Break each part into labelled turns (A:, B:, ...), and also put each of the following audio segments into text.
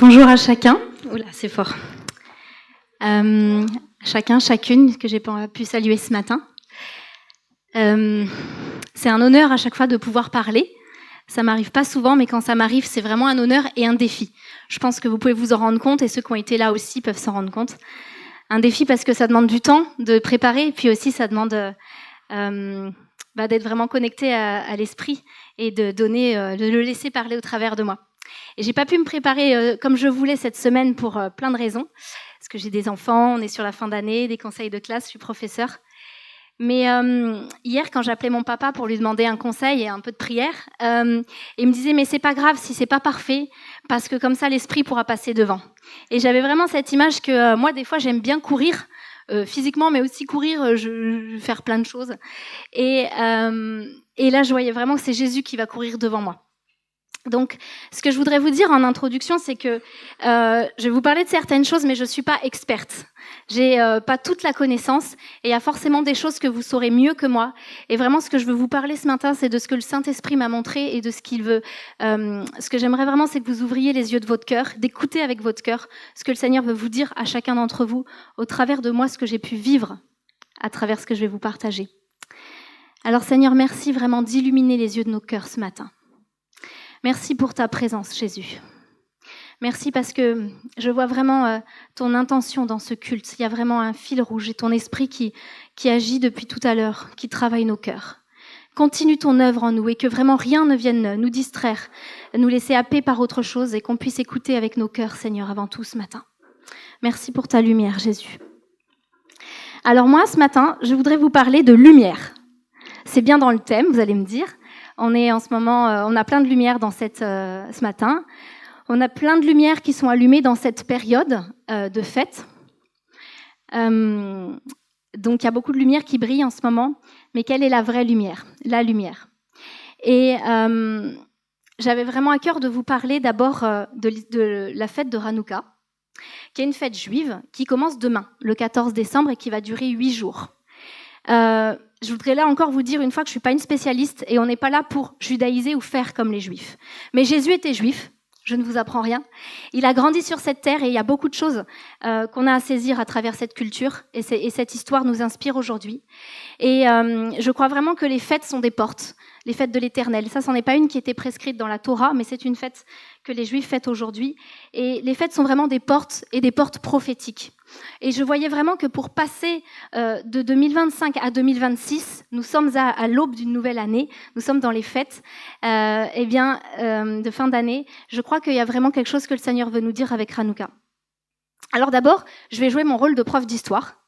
A: Bonjour à chacun. Oula, c'est fort. Chacun, chacune que j'ai pas pu saluer ce matin. C'est un honneur à chaque fois de pouvoir parler. Ça m'arrive pas souvent, mais quand ça m'arrive, c'est vraiment un honneur et un défi. Je pense que vous pouvez vous en rendre compte et ceux qui ont été là aussi peuvent s'en rendre compte. Un défi parce que ça demande du temps de préparer et puis aussi ça demande d'être vraiment connecté à l'esprit et de le laisser parler au travers de moi. Et j'ai pas pu me préparer comme je voulais cette semaine pour plein de raisons. Parce que j'ai des enfants, on est sur la fin d'année, des conseils de classe, je suis professeure. Mais hier, quand j'appelais mon papa pour lui demander un conseil et un peu de prière, il me disait « mais c'est pas grave si c'est pas parfait, parce que comme ça, l'esprit pourra passer devant ». Et j'avais vraiment cette image que moi, des fois, j'aime bien courir, physiquement, mais aussi courir, je faire plein de choses. Et là, je voyais vraiment que c'est Jésus qui va courir devant moi. Donc, ce que je voudrais vous dire en introduction, c'est que je vais vous parler de certaines choses, mais je suis pas experte. J'ai pas toute la connaissance, et il y a forcément des choses que vous saurez mieux que moi. Et vraiment, ce que je veux vous parler ce matin, c'est de ce que le Saint-Esprit m'a montré et de ce qu'il veut. Ce que j'aimerais vraiment, c'est que vous ouvriez les yeux de votre cœur, d'écouter avec votre cœur ce que le Seigneur veut vous dire à chacun d'entre vous, au travers de moi, ce que j'ai pu vivre, à travers ce que je vais vous partager. Alors, Seigneur, merci vraiment d'illuminer les yeux de nos cœurs ce matin. Merci pour ta présence, Jésus. Merci parce que je vois vraiment ton intention dans ce culte. Il y a vraiment un fil rouge et ton esprit qui agit depuis tout à l'heure, qui travaille nos cœurs. Continue ton œuvre en nous et que vraiment rien ne vienne nous distraire, nous laisser happer par autre chose et qu'on puisse écouter avec nos cœurs, Seigneur, avant tout ce matin. Merci pour ta lumière, Jésus. Alors moi, ce matin, je voudrais vous parler de lumière. C'est bien dans le thème, vous allez me dire. On est en ce moment, on a plein de lumières dans ce matin. On a plein de lumières qui sont allumées dans cette période de fête. Donc il y a beaucoup de lumières qui brillent en ce moment. Mais quelle est la vraie lumière ? La lumière. Et j'avais vraiment à cœur de vous parler d'abord de la fête de Hanouka, qui est une fête juive qui commence demain, le 14 décembre, et qui va durer 8 jours. Je voudrais là encore vous dire une fois que je ne suis pas une spécialiste et on n'est pas là pour judaïser ou faire comme les Juifs. Mais Jésus était juif, je ne vous apprends rien. Il a grandi sur cette terre et il y a beaucoup de choses qu'on a à saisir à travers cette culture et cette histoire nous inspire aujourd'hui. Et je crois vraiment que les fêtes sont des portes, les fêtes de l'Éternel. Ça, c'en est pas une qui était prescrite dans la Torah, mais c'est une fête que les Juifs fêtent aujourd'hui. Et les fêtes sont vraiment des portes et des portes prophétiques. Et je voyais vraiment que pour passer de 2025 à 2026, nous sommes à l'aube d'une nouvelle année, nous sommes dans les fêtes de fin d'année. Je crois qu'il y a vraiment quelque chose que le Seigneur veut nous dire avec Hanouka. Alors d'abord, je vais jouer mon rôle de prof d'histoire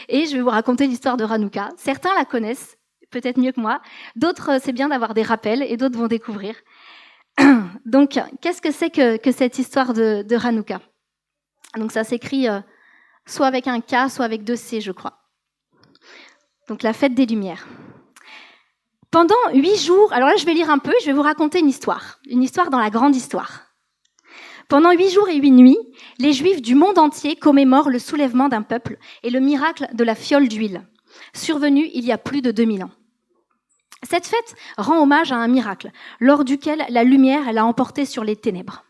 A: et je vais vous raconter l'histoire de Hanouka. Certains la connaissent, peut-être mieux que moi, d'autres c'est bien d'avoir des rappels et d'autres vont découvrir. Donc, qu'est-ce que c'est que cette histoire de Hanouka ? Donc ça s'écrit soit avec un K, soit avec 2 C, je crois. Donc la fête des Lumières. Pendant 8 jours, alors là je vais lire un peu, je vais vous raconter une histoire dans la grande histoire. Pendant 8 jours et 8 nuits, les Juifs du monde entier commémorent le soulèvement d'un peuple et le miracle de la fiole d'huile, survenu il y a plus de 2000 ans. Cette fête rend hommage à un miracle, lors duquel la lumière a emporté sur les ténèbres.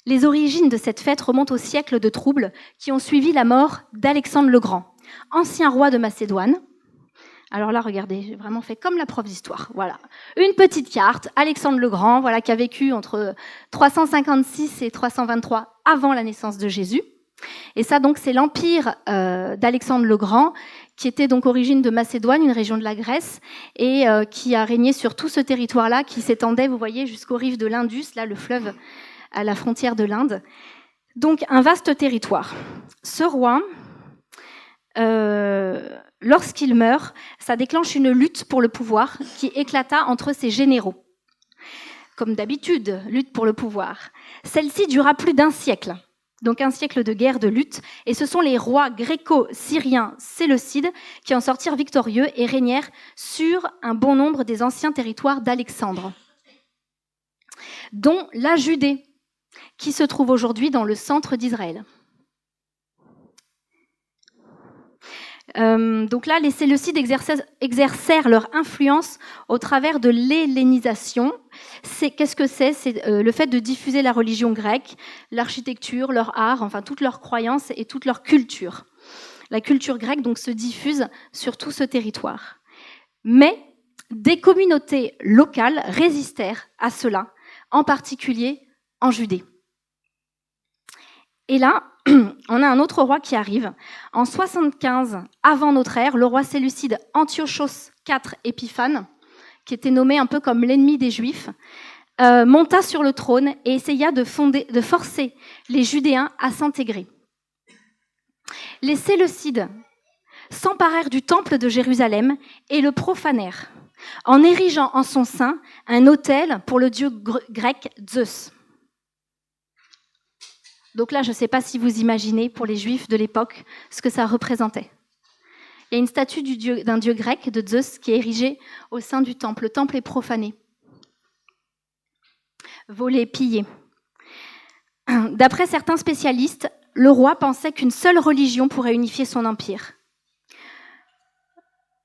A: Les origines de cette fête remontent au siècle de troubles qui ont suivi la mort d'Alexandre le Grand, ancien roi de Macédoine. Alors là, regardez, j'ai vraiment fait comme la prof d'histoire. Voilà, une petite carte. Alexandre le Grand, voilà, qui a vécu entre 356 et 323 avant la naissance de Jésus. Et ça, donc, c'est l'empire d'Alexandre le Grand, qui était donc origine de Macédoine, une région de la Grèce, et qui a régné sur tout ce territoire-là, qui s'étendait, vous voyez, jusqu'aux rives de l'Indus, là, le fleuve à la frontière de l'Inde. Donc, un vaste territoire. Ce roi, lorsqu'il meurt, ça déclenche une lutte pour le pouvoir qui éclata entre ses généraux. Comme d'habitude, lutte pour le pouvoir. Celle-ci dura plus d'1 siècle. Donc un siècle de guerre, de lutte. Et ce sont les rois gréco-syriens séleucides qui en sortirent victorieux et régnèrent sur un bon nombre des anciens territoires d'Alexandre, dont la Judée, qui se trouve aujourd'hui dans le centre d'Israël. Donc là, les Séleucides exercèrent leur influence au travers de l'hellénisation, Qu'est-ce que c'est? C'est le fait de diffuser la religion grecque, l'architecture, leur art, enfin toutes leurs croyances et toute leur culture. La culture grecque donc se diffuse sur tout ce territoire. Mais des communautés locales résistèrent à cela, en particulier en Judée. Et là, on a un autre roi qui arrive. En 75 avant notre ère, le roi séleucide Antiochos IV Épiphane, qui était nommé un peu comme l'ennemi des Juifs, monta sur le trône et essaya de forcer les Judéens à s'intégrer. Les Séleucides s'emparèrent du temple de Jérusalem et le profanèrent, en érigeant en son sein un autel pour le dieu grec Zeus. Donc là, je ne sais pas si vous imaginez, pour les Juifs de l'époque, ce que ça représentait. Il y a une statue d'un dieu grec, de Zeus, qui est érigée au sein du temple. Le temple est profané. Volé, pillé. D'après certains spécialistes, le roi pensait qu'une seule religion pourrait unifier son empire.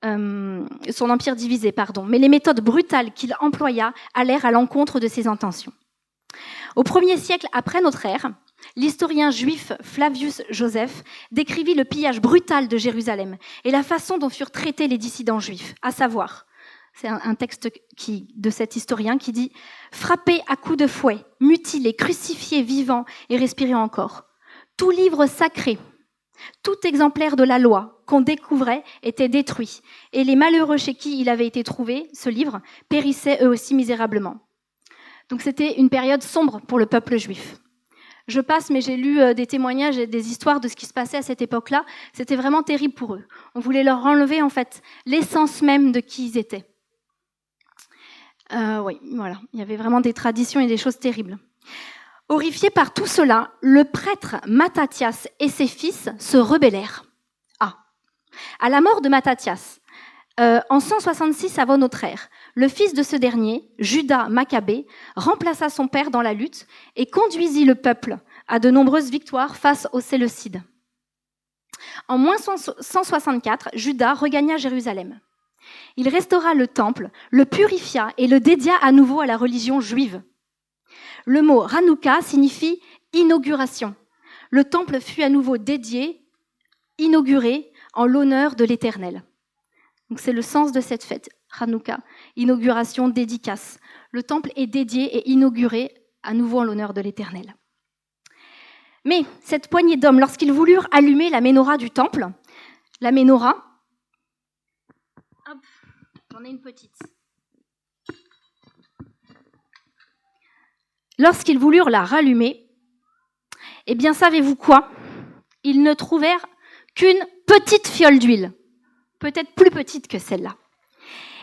A: Son empire divisé, pardon. Mais les méthodes brutales qu'il employa allèrent à l'encontre de ses intentions. Au 1er siècle après notre ère, l'historien juif Flavius Joseph décrivit le pillage brutal de Jérusalem et la façon dont furent traités les dissidents juifs, à savoir, c'est un texte de cet historien qui dit « Frappés à coups de fouet, mutilés, crucifiés vivants et respirant encore. Tout livre sacré, tout exemplaire de la loi qu'on découvrait était détruit, et les malheureux chez qui il avait été trouvé, ce livre, périssaient eux aussi misérablement. » Donc c'était une période sombre pour le peuple juif. Je passe, mais j'ai lu des témoignages et des histoires de ce qui se passait à cette époque-là. C'était vraiment terrible pour eux. On voulait leur enlever en fait l'essence même de qui ils étaient. Oui, voilà. Il y avait vraiment des traditions et des choses terribles. Horrifiés par tout cela, le prêtre Mattathias et ses fils se rebellèrent. À la mort de Mattathias, en 166 avant notre ère, le fils de ce dernier, Judas Maccabée, remplaça son père dans la lutte et conduisit le peuple à de nombreuses victoires face aux Séleucides. En moins 164, Judas regagna Jérusalem. Il restaura le temple, le purifia et le dédia à nouveau à la religion juive. Le mot Hanouka signifie inauguration. Le temple fut à nouveau dédié, inauguré en l'honneur de l'Éternel. Donc c'est le sens de cette fête, Hanouka, inauguration, dédicace. Le temple est dédié et inauguré à nouveau en l'honneur de l'Éternel. Mais cette poignée d'hommes, lorsqu'ils voulurent allumer la menorah du temple, la menorah, hop, j'en ai une petite. Lorsqu'ils voulurent la rallumer, eh bien, savez-vous quoi? Ils ne trouvèrent qu'une petite fiole d'huile, peut-être plus petite que celle-là.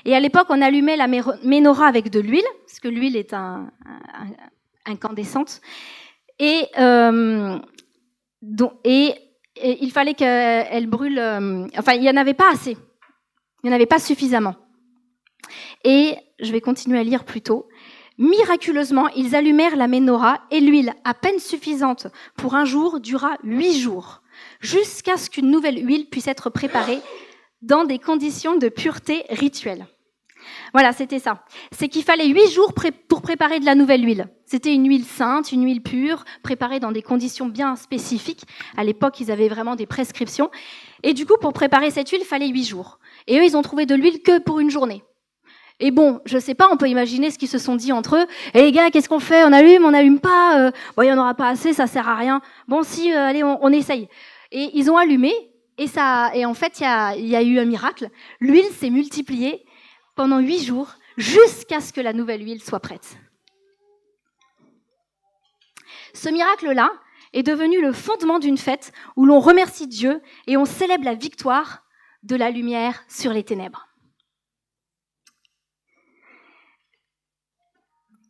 A: Et à l'époque, on allumait la menorah avec de l'huile, parce que l'huile est incandescente. Et il fallait qu'elle brûle. Enfin, il n'y en avait pas assez. Il n'y en avait pas suffisamment. Et je vais continuer à lire plus tôt. Miraculeusement, ils allumèrent la menorah et l'huile, à peine suffisante pour un jour, dura 8 jours, jusqu'à ce qu'une nouvelle huile puisse être préparée dans des conditions de pureté rituelle. Voilà, c'était ça. C'est qu'il fallait 8 jours pour préparer de la nouvelle huile. C'était une huile sainte, une huile pure, préparée dans des conditions bien spécifiques. À l'époque, ils avaient vraiment des prescriptions. Et du coup, pour préparer cette huile, il fallait 8 jours. Et eux, ils ont trouvé de l'huile que pour une journée. Et bon, je sais pas, on peut imaginer ce qu'ils se sont dit entre eux. « Eh les gars, qu'est-ce qu'on fait? On n'allume pas bon, il y en aura pas assez, ça sert à rien. Bon, si, allez, on essaye. » Et ils ont allumé, et en fait, il y a eu un miracle. L'huile s'est multipliée pendant 8 jours, jusqu'à ce que la nouvelle huile soit prête. Ce miracle-là est devenu le fondement d'une fête où l'on remercie Dieu et on célèbre la victoire de la lumière sur les ténèbres.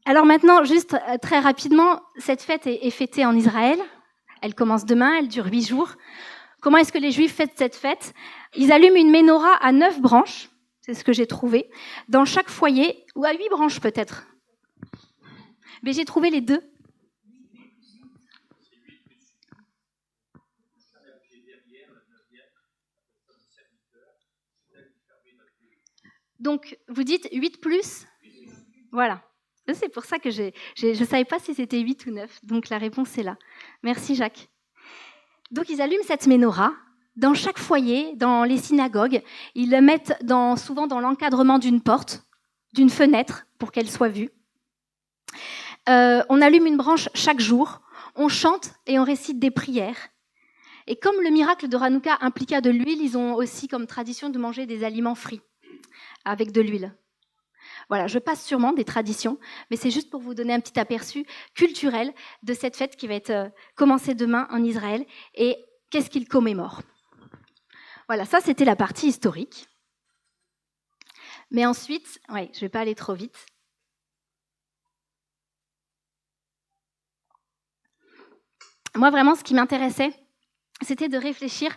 A: Alors maintenant, juste très rapidement, cette fête est fêtée en Israël. Elle commence demain, elle dure 8 jours. Comment est-ce que les Juifs fêtent cette fête? Ils allument une menorah à 9 branches, c'est ce que j'ai trouvé, dans chaque foyer, ou à 8 branches peut-être. Mais j'ai trouvé les deux. Donc, vous dites 8 plus? Voilà. C'est pour ça que je ne savais pas si c'était 8 ou 9. Donc la réponse est là. Merci Jacques. Donc ils allument cette menorah. Dans chaque foyer, dans les synagogues, ils le mettent souvent dans l'encadrement d'une porte, d'une fenêtre, pour qu'elle soit vue. On allume une branche chaque jour, on chante et on récite des prières. Et comme le miracle de Hanouka impliqua de l'huile, ils ont aussi comme tradition de manger des aliments frits avec de l'huile. Voilà, je passe sûrement des traditions, mais c'est juste pour vous donner un petit aperçu culturel de cette fête qui va être commencée demain en Israël et qu'est-ce qu'ils commémorent. Voilà, ça c'était la partie historique. Mais ensuite, je ne vais pas aller trop vite. Moi vraiment, ce qui m'intéressait, c'était de réfléchir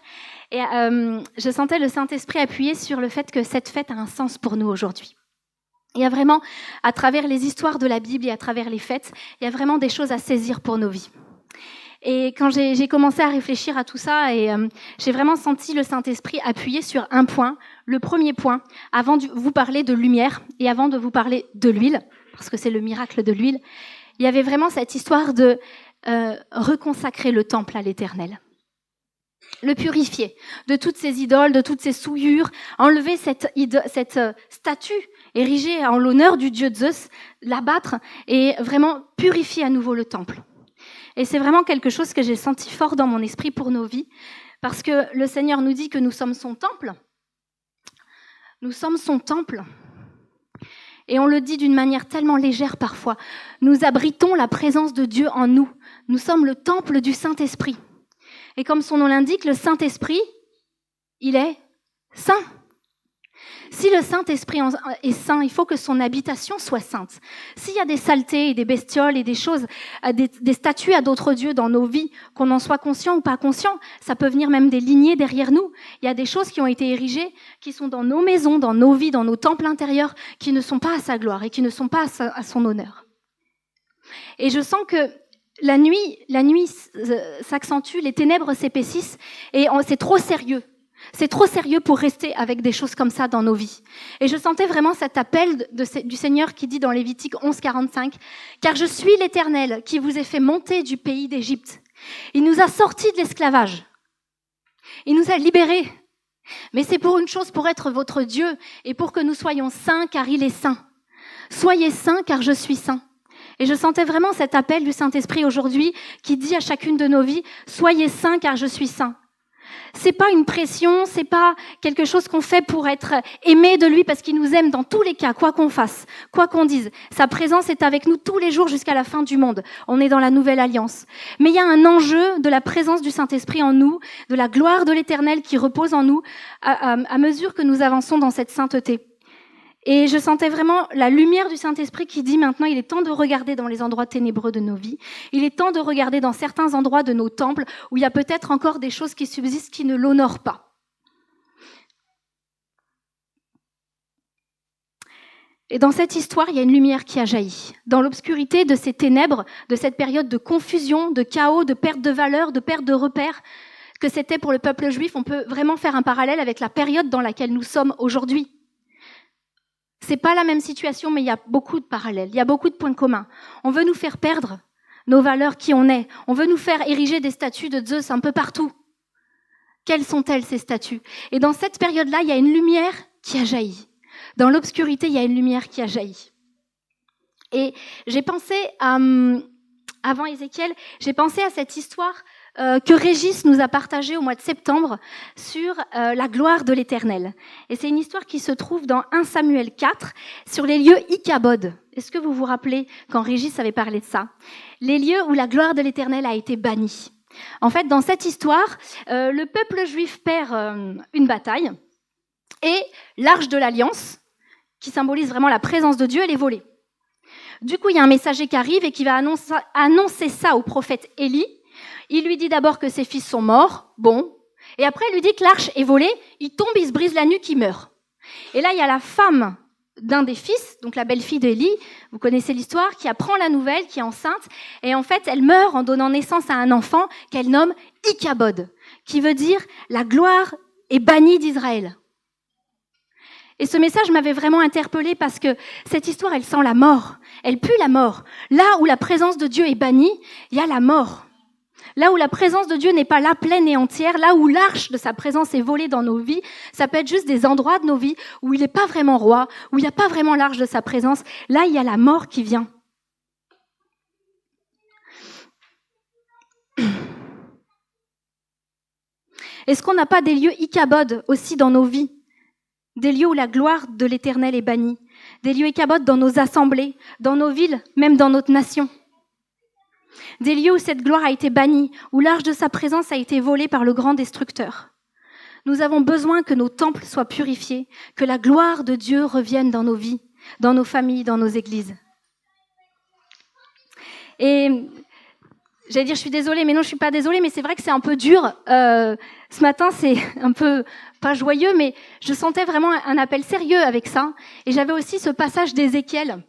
A: et je sentais le Saint-Esprit appuyer sur le fait que cette fête a un sens pour nous aujourd'hui. Il y a vraiment, à travers les histoires de la Bible et à travers les fêtes, il y a vraiment des choses à saisir pour nos vies. Et quand j'ai commencé à réfléchir à tout ça, j'ai vraiment senti le Saint-Esprit appuyer sur un point, le premier point, avant de vous parler de lumière et avant de vous parler de l'huile, parce que c'est le miracle de l'huile, il y avait vraiment cette histoire de reconsacrer le temple à l'Éternel. Le purifier de toutes ces idoles, de toutes ces souillures, enlever cette statue érigée en l'honneur du dieu Zeus, l'abattre et vraiment purifier à nouveau le temple. Et c'est vraiment quelque chose que j'ai senti fort dans mon esprit pour nos vies, parce que le Seigneur nous dit que nous sommes son temple. Nous sommes son temple. Et on le dit d'une manière tellement légère parfois. Nous abritons la présence de Dieu en nous. Nous sommes le temple du Saint-Esprit. Et comme son nom l'indique, le Saint-Esprit, il est saint. Si le Saint-Esprit est saint, il faut que son habitation soit sainte. S'il y a des saletés et des bestioles et des choses, des statues à d'autres dieux dans nos vies, qu'on en soit conscient ou pas conscient, ça peut venir même des lignées derrière nous. Il y a des choses qui ont été érigées, qui sont dans nos maisons, dans nos vies, dans nos temples intérieurs, qui ne sont pas à sa gloire et qui ne sont pas à son honneur. Et je sens que la nuit s'accentue, les ténèbres s'épaississent et c'est trop sérieux. C'est trop sérieux pour rester avec des choses comme ça dans nos vies. Et je sentais vraiment cet appel du Seigneur qui dit dans Lévitique 11:45, « Car je suis l'Éternel qui vous ai fait monter du pays d'Égypte. Il nous a sortis de l'esclavage. Il nous a libérés. Mais c'est pour une chose, pour être votre Dieu et pour que nous soyons saints car il est saint. Soyez saints car je suis saint. » Et je sentais vraiment cet appel du Saint-Esprit aujourd'hui qui dit à chacune de nos vies, « Soyez saints car je suis saint. » C'est pas une pression, c'est pas quelque chose qu'on fait pour être aimé de lui parce qu'il nous aime dans tous les cas, quoi qu'on fasse, quoi qu'on dise. Sa présence est avec nous tous les jours jusqu'à la fin du monde. On est dans la nouvelle alliance. Mais il y a un enjeu de la présence du Saint-Esprit en nous, de la gloire de l'Éternel qui repose en nous à mesure que nous avançons dans cette sainteté. Et je sentais vraiment la lumière du Saint-Esprit qui dit maintenant, il est temps de regarder dans les endroits ténébreux de nos vies. Il est temps de regarder dans certains endroits de nos temples où il y a peut-être encore des choses qui subsistent qui ne l'honorent pas. Et dans cette histoire, il y a une lumière qui a jailli. Dans l'obscurité de ces ténèbres, de cette période de confusion, de chaos, de perte de valeurs, de perte de repères, que c'était pour le peuple juif, on peut vraiment faire un parallèle avec la période dans laquelle nous sommes aujourd'hui. C'est pas la même situation, mais il y a beaucoup de parallèles, il y a beaucoup de points communs. On veut nous faire perdre nos valeurs qui on est. On veut nous faire ériger des statues de Zeus un peu partout. Quelles sont-elles, ces statues ? Et dans cette période-là, il y a une lumière qui a jailli. Dans l'obscurité, il y a une lumière qui a jailli. Et j'ai pensé avant Ézéchiel, j'ai pensé à cette histoire que Régis nous a partagée au mois de septembre sur la gloire de l'Éternel. Et c'est une histoire qui se trouve dans 1 Samuel 4, sur les lieux Ichabod. Est-ce que vous vous rappelez quand Régis avait parlé de ça ? Les lieux où la gloire de l'Éternel a été bannie. En fait, dans cette histoire, le peuple juif perd une bataille et l'arche de l'Alliance, qui symbolise vraiment la présence de Dieu, elle est volée. Du coup, il y a un messager qui arrive et qui va annoncer ça au prophète Élie. Il lui dit d'abord que ses fils sont morts, bon. Et après, il lui dit que l'arche est volée, il tombe, il se brise la nuque, il meurt. Et là, il y a la femme d'un des fils, donc la belle-fille d'Élie, vous connaissez l'histoire, qui apprend la nouvelle, qui est enceinte. Et en fait, elle meurt en donnant naissance à un enfant qu'elle nomme Ichabod, qui veut dire « la gloire est bannie d'Israël ». Et ce message m'avait vraiment interpellée parce que cette histoire, elle sent la mort. Elle pue la mort. Là où la présence de Dieu est bannie, il y a la mort. Là où la présence de Dieu n'est pas là pleine et entière, là où l'arche de sa présence est volée dans nos vies, ça peut être juste des endroits de nos vies où il n'est pas vraiment roi, où il n'y a pas vraiment l'arche de sa présence. Là, il y a la mort qui vient. Est-ce qu'on n'a pas des lieux Ichabod aussi dans nos vies? Des lieux où la gloire de l'Éternel est bannie. Des lieux Ichabod dans nos assemblées, dans nos villes, même dans notre nation. Des lieux où cette gloire a été bannie, où l'arche de sa présence a été volée par le grand destructeur. Nous avons besoin que nos temples soient purifiés, que la gloire de Dieu revienne dans nos vies, dans nos familles, dans nos églises. Et j'allais dire, je suis désolée, mais non, je suis pas désolée, mais c'est vrai que c'est un peu dur. Ce matin, c'est un peu pas joyeux, mais je sentais vraiment un appel sérieux avec ça. Et j'avais aussi ce passage d'Ézéchiel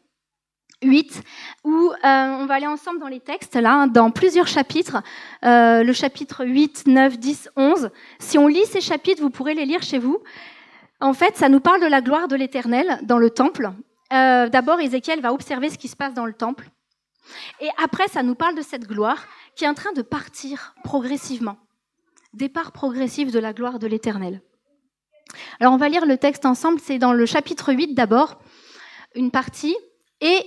A: 8, où on va aller ensemble dans les textes, là, dans plusieurs chapitres, le chapitre 8, 9, 10, 11. Si on lit ces chapitres, vous pourrez les lire chez vous. En fait, ça nous parle de la gloire de l'Éternel dans le temple. D'abord, Ézéchiel va observer ce qui se passe dans le temple. Et après, ça nous parle de cette gloire qui est en train de partir progressivement. Départ progressif de la gloire de l'Éternel. Alors, on va lire le texte ensemble. C'est dans le chapitre 8 d'abord, une partie. Et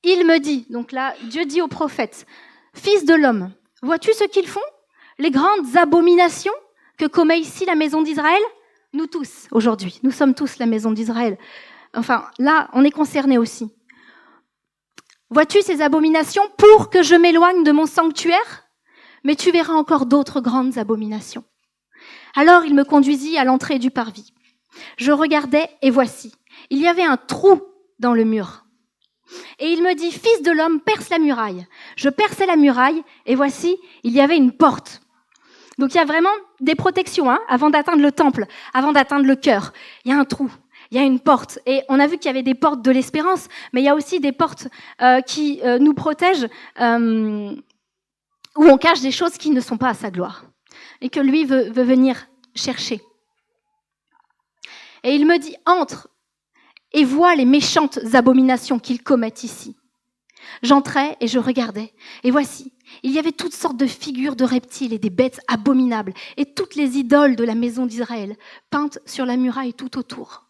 A: il me dit, donc là, Dieu dit au prophète, « Fils de l'homme, vois-tu ce qu'ils font? Les grandes abominations que commet ici la maison d'Israël ?» Nous tous, aujourd'hui, nous sommes tous la maison d'Israël. Enfin, là, on est concernés aussi. Vois-tu ces abominations pour que je m'éloigne de mon sanctuaire? Mais tu verras encore d'autres grandes abominations. Alors il me conduisit à l'entrée du parvis. Je regardais et voici, il y avait un trou dans le mur. Et il me dit, fils de l'homme, perce la muraille. Je perçais la muraille et voici, il y avait une porte. Donc il y a vraiment des protections avant d'atteindre le temple, avant d'atteindre le cœur. Il y a un trou. Il y a une porte. Et on a vu qu'il y avait des portes de l'espérance, mais il y a aussi des portes qui nous protègent, où on cache des choses qui ne sont pas à sa gloire, et que lui veut venir chercher. Et il me dit, entre et vois les méchantes abominations qu'ils commettent ici. J'entrais et je regardais, et voici, il y avait toutes sortes de figures de reptiles et des bêtes abominables, et toutes les idoles de la maison d'Israël, peintes sur la muraille tout autour.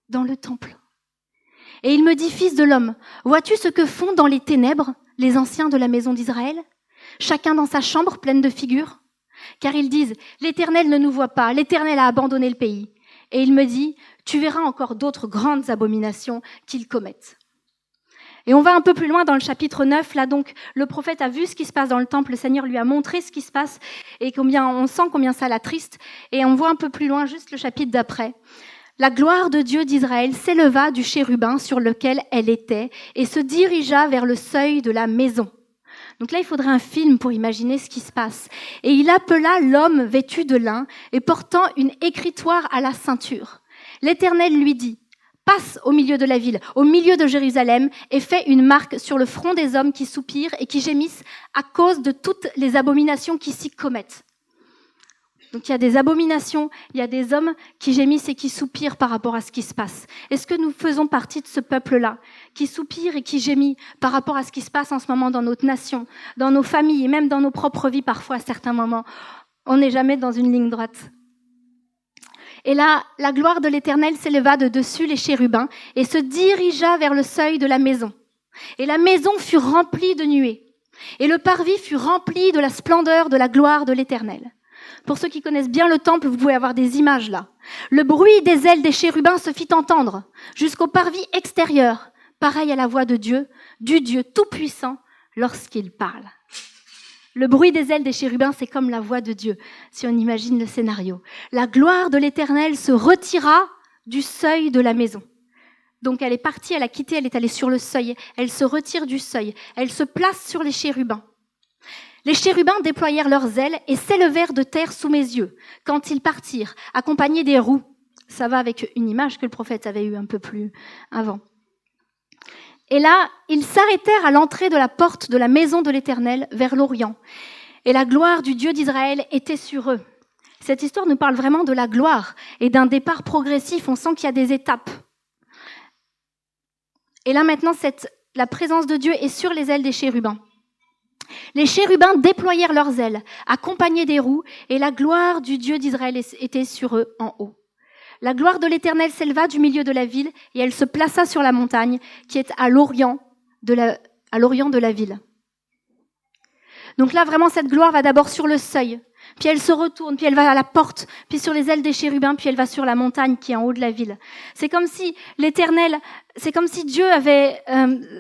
A: Dans le temple. Et il me dit, fils de l'homme, vois-tu ce que font dans les ténèbres les anciens de la maison d'Israël? Chacun dans sa chambre pleine de figures. Car ils disent, l'Éternel ne nous voit pas, l'Éternel a abandonné le pays. Et il me dit, tu verras encore d'autres grandes abominations qu'ils commettent. Et on va un peu plus loin dans le chapitre 9, là donc le prophète a vu ce qui se passe dans le temple, le Seigneur lui a montré ce qui se passe, et on sent combien ça l'attriste, et on voit un peu plus loin juste le chapitre d'après. La gloire de Dieu d'Israël s'éleva du chérubin sur lequel elle était et se dirigea vers le seuil de la maison. Donc là, il faudrait un film pour imaginer ce qui se passe. Et il appela l'homme vêtu de lin et portant une écritoire à la ceinture. L'Éternel lui dit, « Passe au milieu de la ville, au milieu de Jérusalem, et fais une marque sur le front des hommes qui soupirent et qui gémissent à cause de toutes les abominations qui s'y commettent. » Donc il y a des abominations, il y a des hommes qui gémissent et qui soupirent par rapport à ce qui se passe. Est-ce que nous faisons partie de ce peuple-là, qui soupire et qui gémit par rapport à ce qui se passe en ce moment dans notre nation, dans nos familles et même dans nos propres vies parfois à certains moments? On n'est jamais dans une ligne droite. Et là, la gloire de l'Éternel s'éleva de dessus les chérubins et se dirigea vers le seuil de la maison. Et la maison fut remplie de nuées. Et le parvis fut rempli de la splendeur de la gloire de l'Éternel. Pour ceux qui connaissent bien le temple, vous pouvez avoir des images là. Le bruit des ailes des chérubins se fit entendre jusqu'au parvis extérieur, pareil à la voix de Dieu, du Dieu tout-puissant lorsqu'il parle. Le bruit des ailes des chérubins, c'est comme la voix de Dieu, si on imagine le scénario. La gloire de l'Éternel se retira du seuil de la maison. Donc elle est partie, elle a quitté, elle est allée sur le seuil. Elle se retire du seuil, elle se place sur les chérubins. Les chérubins déployèrent leurs ailes et s'élevèrent de terre sous mes yeux quand ils partirent, accompagnés des roues. Ça va avec une image que le prophète avait eue un peu plus avant. Et là, ils s'arrêtèrent à l'entrée de la porte de la maison de l'Éternel vers l'Orient. Et la gloire du Dieu d'Israël était sur eux. Cette histoire nous parle vraiment de la gloire et d'un départ progressif. On sent qu'il y a des étapes. Et là maintenant, la présence de Dieu est sur les ailes des chérubins. Les chérubins déployèrent leurs ailes, accompagnés des roues, et la gloire du Dieu d'Israël était sur eux en haut. La gloire de l'Éternel s'éleva du milieu de la ville, et elle se plaça sur la montagne qui est à l'orient de la ville. Donc là, vraiment, cette gloire va d'abord sur le seuil, puis elle se retourne, puis elle va à la porte, puis sur les ailes des chérubins, puis elle va sur la montagne qui est en haut de la ville. C'est comme si l'Éternel, c'est comme si Dieu avait,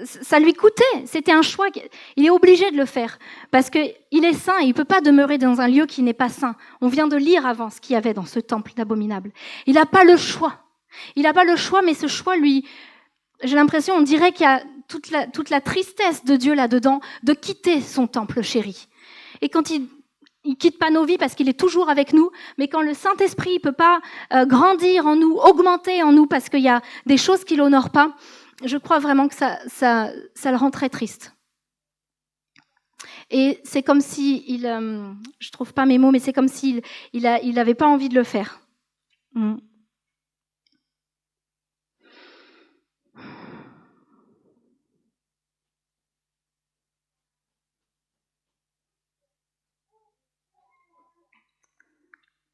A: ça lui coûtait, c'était un choix, il est obligé de le faire, parce que il est saint, il peut pas demeurer dans un lieu qui n'est pas saint. On vient de lire avant ce qu'il y avait dans ce temple d'abominable. Il n'a pas le choix. Il n'a pas le choix, mais ce choix, lui, j'ai l'impression, on dirait qu'il y a toute la tristesse de Dieu là-dedans, de quitter son temple chéri. Et quand il quitte pas nos vies parce qu'il est toujours avec nous, mais quand le Saint-Esprit ne peut pas grandir en nous, augmenter en nous parce qu'il y a des choses qu'il n'honore pas, je crois vraiment que ça le rend très triste. Et c'est comme si je trouve pas mes mots, mais c'est comme s'il il avait pas envie de le faire.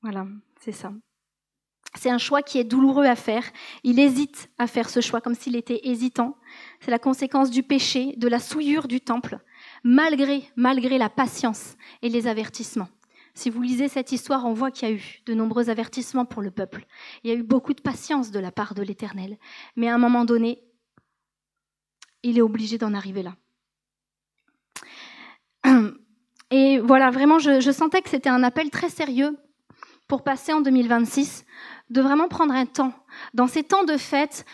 A: Voilà, c'est ça. C'est un choix qui est douloureux à faire. Il hésite à faire ce choix comme s'il était hésitant. C'est la conséquence du péché, de la souillure du temple, malgré la patience et les avertissements. Si vous lisez cette histoire, on voit qu'il y a eu de nombreux avertissements pour le peuple. Il y a eu beaucoup de patience de la part de l'Éternel. Mais à un moment donné, il est obligé d'en arriver là. Et voilà, vraiment, je sentais que c'était un appel très sérieux pour passer en 2026, de vraiment prendre un temps. Dans ces temps de fête,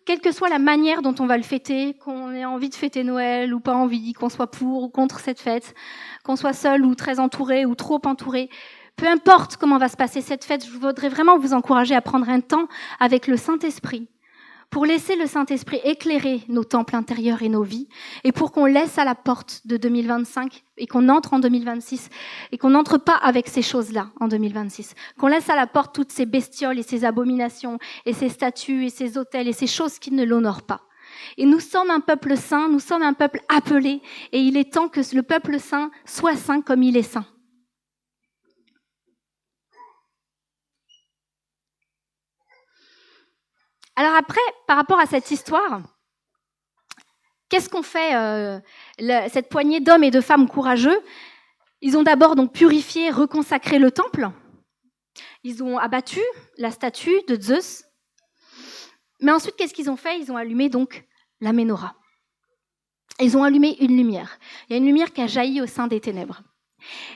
A: quelle que soit la manière dont on va le fêter, qu'on ait envie de fêter Noël ou pas envie, qu'on soit pour ou contre cette fête, qu'on soit seul ou très entouré ou trop entouré, peu importe comment va se passer cette fête, je voudrais vraiment vous encourager à prendre un temps avec le Saint-Esprit, pour laisser le Saint-Esprit éclairer nos temples intérieurs et nos vies, et pour qu'on laisse à la porte de 2025 et qu'on entre en 2026, et qu'on n'entre pas avec ces choses-là en 2026, qu'on laisse à la porte toutes ces bestioles et ces abominations, et ces statues et ces autels et ces choses qui ne l'honorent pas. Et nous sommes un peuple saint, nous sommes un peuple appelé, et il est temps que le peuple saint soit saint comme il est saint. Alors après, par rapport à cette histoire, qu'est-ce qu'on fait cette poignée d'hommes et de femmes courageux? Ils ont d'abord donc purifié, reconsacré le temple. Ils ont abattu la statue de Zeus. Mais ensuite, qu'est-ce qu'ils ont fait? Ils ont allumé donc la menorah. Ils ont allumé une lumière. Il y a une lumière qui a jailli au sein des ténèbres.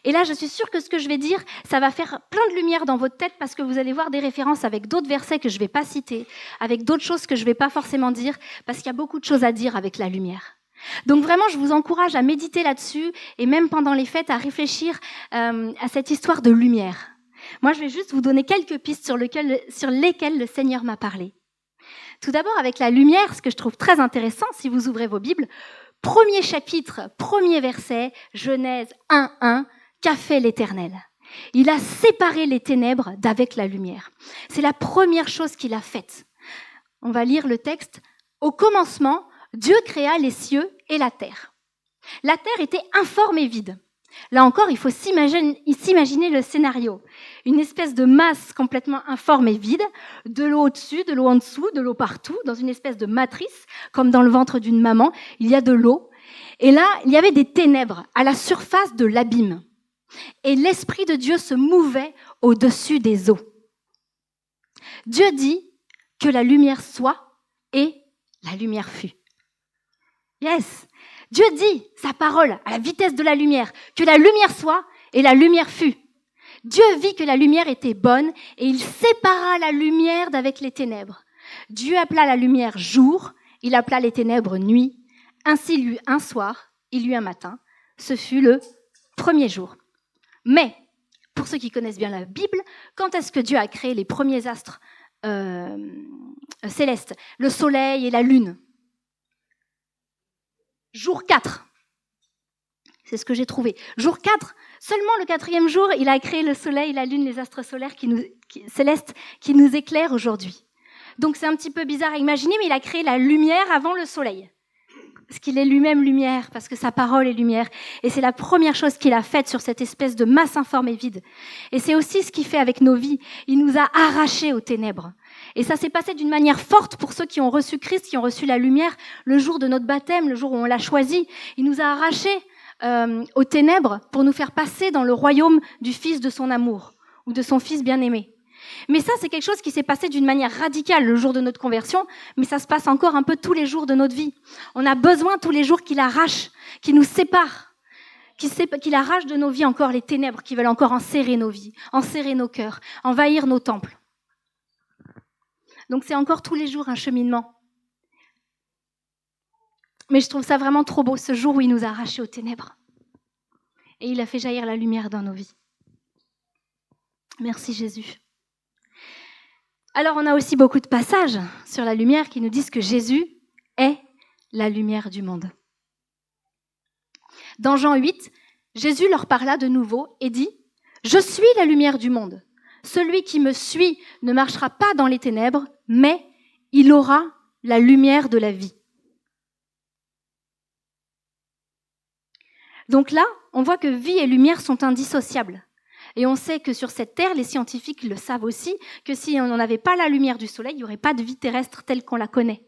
A: Et là, je suis sûre que ce que je vais dire, ça va faire plein de lumière dans votre tête parce que vous allez voir des références avec d'autres versets que je ne vais pas citer, avec d'autres choses que je ne vais pas forcément dire, parce qu'il y a beaucoup de choses à dire avec la lumière. Donc vraiment, je vous encourage à méditer là-dessus et même pendant les fêtes, à réfléchir à cette histoire de lumière. Moi, je vais juste vous donner quelques pistes sur lesquelles le Seigneur m'a parlé. Tout d'abord, avec la lumière, ce que je trouve très intéressant, si vous ouvrez vos Bibles, premier chapitre, premier verset, Genèse 1:1, qu'a fait l'Éternel? Il a séparé les ténèbres d'avec la lumière. C'est la première chose qu'il a faite. On va lire le texte. Au commencement, Dieu créa les cieux et la terre. La terre était informe et vide. Là encore, il faut s'imaginer le scénario. Une espèce de masse complètement informe et vide, de l'eau au-dessus, de l'eau en dessous, de l'eau partout, dans une espèce de matrice, comme dans le ventre d'une maman, il y a de l'eau. Et là, il y avait des ténèbres à la surface de l'abîme. Et l'Esprit de Dieu se mouvait au-dessus des eaux. Dieu dit que la lumière soit, et la lumière fut. Yes! Dieu dit, sa parole, à la vitesse de la lumière, que la lumière soit, et la lumière fut. Dieu vit que la lumière était bonne, et il sépara la lumière d'avec les ténèbres. Dieu appela la lumière jour, il appela les ténèbres nuit. Ainsi il y eut un soir, il y eut un matin. Ce fut le premier jour. Mais, pour ceux qui connaissent bien la Bible, quand est-ce que Dieu a créé les premiers astres célestes, le soleil et la lune? Jour 4. C'est ce que j'ai trouvé. Jour 4, seulement le 4e jour, il a créé le soleil, la lune, les astres solaires célestes qui nous éclairent aujourd'hui. Donc c'est un petit peu bizarre à imaginer, mais il a créé la lumière avant le soleil. Parce qu'il est lui-même lumière, parce que sa parole est lumière. Et c'est la première chose qu'il a faite sur cette espèce de masse informe et vide. Et c'est aussi ce qu'il fait avec nos vies. Il nous a arrachés aux ténèbres. Et ça s'est passé d'une manière forte pour ceux qui ont reçu Christ, qui ont reçu la lumière, le jour de notre baptême, le jour où on l'a choisi. Il nous a arrachés aux ténèbres pour nous faire passer dans le royaume du Fils de son amour, ou de son Fils bien-aimé. Mais ça, c'est quelque chose qui s'est passé d'une manière radicale le jour de notre conversion, mais ça se passe encore un peu tous les jours de notre vie. On a besoin tous les jours qu'il arrache, qu'il nous sépare, qu'il arrache de nos vies encore les ténèbres qui veulent encore enserrer nos vies, enserrer nos cœurs, envahir nos temples. Donc c'est encore tous les jours un cheminement. Mais je trouve ça vraiment trop beau, ce jour où il nous a arrachés aux ténèbres. Et il a fait jaillir la lumière dans nos vies. Merci Jésus. Alors, on a aussi beaucoup de passages sur la lumière qui nous disent que Jésus est la lumière du monde. Dans Jean 8, Jésus leur parla de nouveau et dit « Je suis la lumière du monde. Celui qui me suit ne marchera pas dans les ténèbres, mais il aura la lumière de la vie. » Donc là, on voit que vie et lumière sont indissociables. Et on sait que sur cette terre, les scientifiques le savent aussi, que si on n'avait pas la lumière du soleil, il n'y aurait pas de vie terrestre telle qu'on la connaît.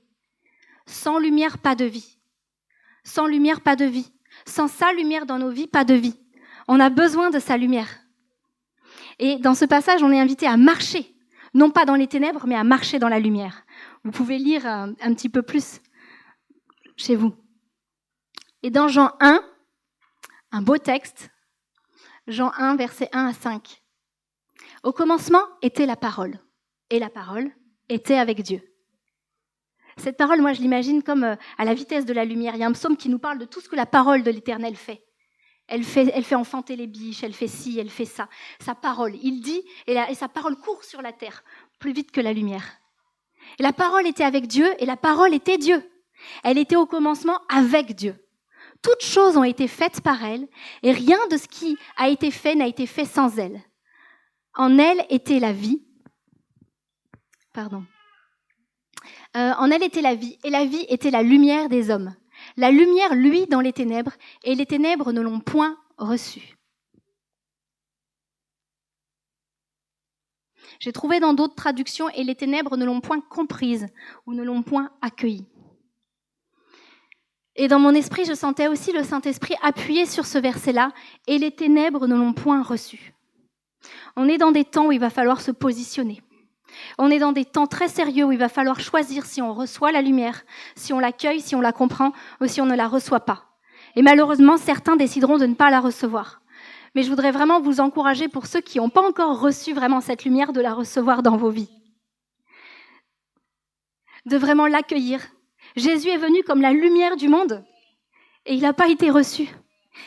A: Sans lumière, pas de vie. Sans lumière, pas de vie. Sans sa lumière dans nos vies, pas de vie. On a besoin de sa lumière. Et dans ce passage, on est invité à marcher, non pas dans les ténèbres, mais à marcher dans la lumière. Vous pouvez lire un petit peu plus chez vous. Et dans Jean 1, un beau texte, Jean 1, versets 1 à 5. « Au commencement était la parole, et la parole était avec Dieu. » Cette parole, moi, je l'imagine comme à la vitesse de la lumière. Il y a un psaume qui nous parle de tout ce que la parole de l'Éternel fait. Elle fait enfanter les biches, elle fait ci, elle fait ça. Sa parole, il dit, et sa parole court sur la terre, plus vite que la lumière. Et la parole était avec Dieu, et la parole était Dieu. Elle était au commencement avec Dieu. Toutes choses ont été faites par elle, et rien de ce qui a été fait n'a été fait sans elle. En elle était la vie. En elle était la vie, et la vie était la lumière des hommes. La lumière luit dans les ténèbres, et les ténèbres ne l'ont point reçue. J'ai trouvé dans d'autres traductions, et les ténèbres ne l'ont point comprise, ou ne l'ont point accueillie. Et dans mon esprit, je sentais aussi le Saint-Esprit appuyé sur ce verset-là, et les ténèbres ne l'ont point reçu. On est dans des temps où il va falloir se positionner. On est dans des temps très sérieux où il va falloir choisir si on reçoit la lumière, si on l'accueille, si on la comprend, ou si on ne la reçoit pas. Et malheureusement, certains décideront de ne pas la recevoir. Mais je voudrais vraiment vous encourager, pour ceux qui n'ont pas encore reçu vraiment cette lumière, de la recevoir dans vos vies. De vraiment l'accueillir. Jésus est venu comme la lumière du monde et il n'a pas été reçu,